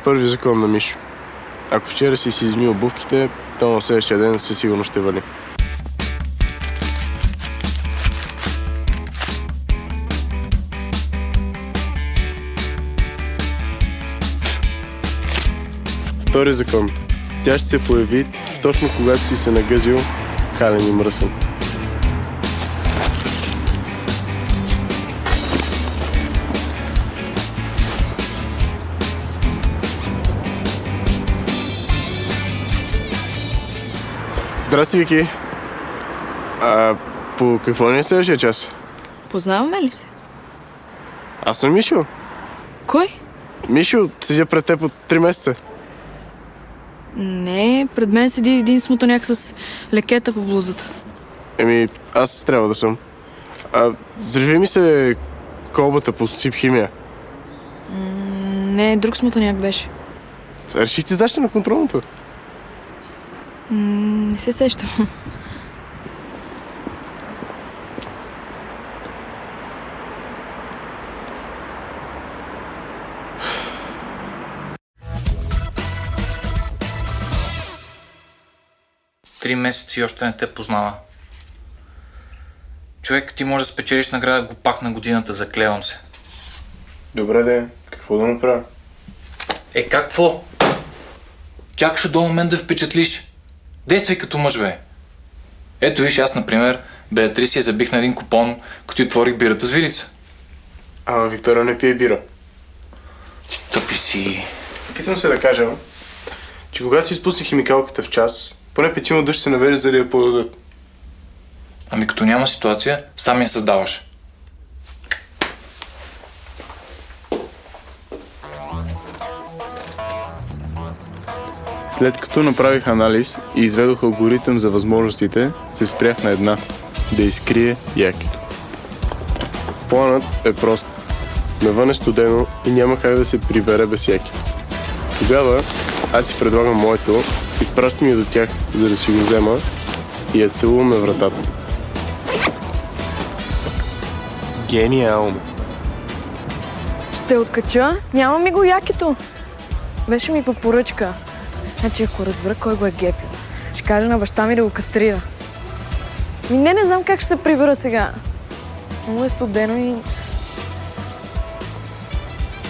Първи закон на Мишо. Ако вчера си измил обувките, то на следващия ден със сигурност ще вали. Втори закон. Тя ще се появи точно когато си се нагъзил кален и мръсен. Здрасти, Вики. По какво не е следващия час? Познаваме ли се? Аз съм Мишо. Кой? Мишо, седя пред теб от 3 месеца. Не, пред мен седи един смутаняк с лекета по блузата. Аз трябва да съм. Взриви ми се колбата по СИП химия. Не, друг смутаняк беше. Реших ти задачата на контролното? Не се сещам. Три месеца и още не те познава. Човек, ти може да спечелиш награда глупак на годината, заклевам се. Добре, де. Какво да направя? Какво? Чакаш до момент да впечатлиш. Действай като мъж, бе. Ето виж, аз, например, Беатрис я забих на един купон, като й отворих бирата с вилица. Ама Виктория не пие бира. Ти тъпи си. Питам се да кажа, че когато си изпусне химикалката в час, поне 5 души се навеждат, за да я подадат. Ами като няма ситуация, сам я създаваш. След като направих анализ и изведох алгоритъм за възможностите, се спрях на една – да изкрие якито. Планът е прост. Навън е студено и няма как да се прибере без яки. Тогава аз си предлагам моето, изпращам я до тях, за да си го взема и я целувам на вратата. Гениално! Ще откача? Няма ми го якито. Беше ми по поръчка. Значи ако разбера кой го е гепил, ще кажа на баща ми да го кастрира. Не знам как ще се прибера сега. Много е студено и...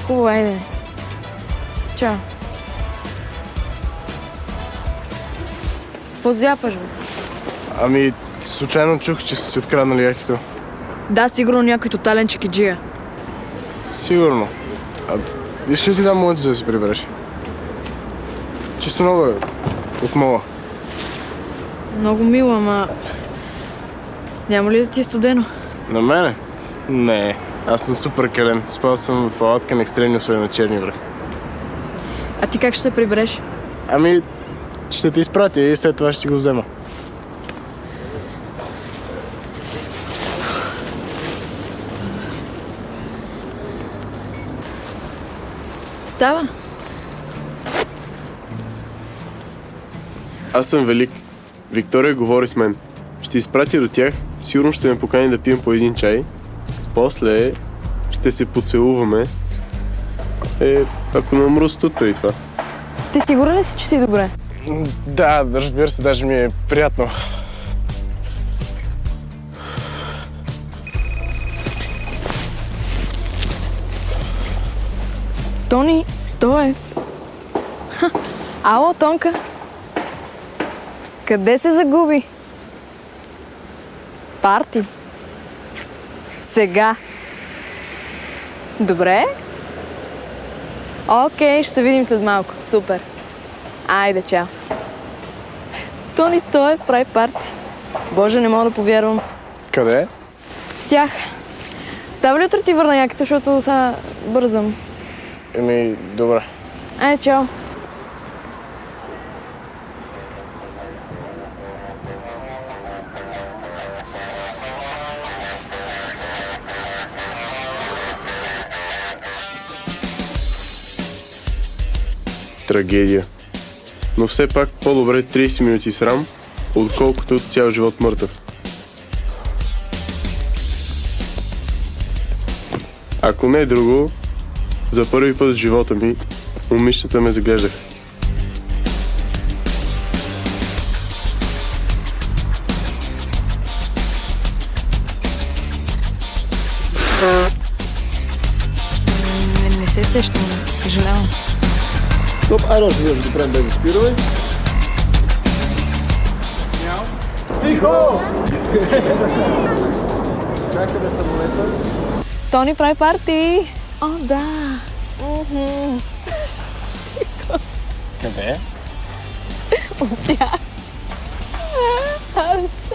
Хубаво, айде. Чао. Какво зяпаш, бе? Случайно чух, че са ти откраднали якито. Да, сигурно някой тотален чекиджия. Сигурно. Искаш да ти дам моето, за да се прибереш? Чисто нова е. От мола. Много мило, ама... Няма ли да ти е студено? На мене? Не. Аз съм супер кален. Спал съм в палатка на екстремни условия на Черни връх. А ти как ще се прибереш? Ще те изпратя и след това ще го взема. Става. Аз съм Велик. Виктория говори с мен. Ще изпратя до тях, сигурно ще ме покани да пием по един чай. После ще се поцелуваме. Ако намру студто и това. Ти сигурен ли си, че си добре? Да, разбира се, даже ми е приятно. Тони Стоев. Ало, Тонка. Къде се загуби? Парти. Сега. Добре. Окей, ще се видим след малко. Супер. Айде, чао. Тони Стоев прави парти. Боже, не мога да повярвам. Къде? В тях. Става ли утре ти върна якито, защото сега бързам? Добре. Айде, чао. Трагедия. Но все пак по-добре 30 минути срам, отколкото цял живот мъртъв. Ако не е друго, за първи път в живота ми Момичетата ме заглеждаха. Не се сещам, съжалявам. Стоп, айде още веднъж да правим без да спираме. Тихо! Чакаме самолета. Тони прави парти! О, да! Къде? Аз.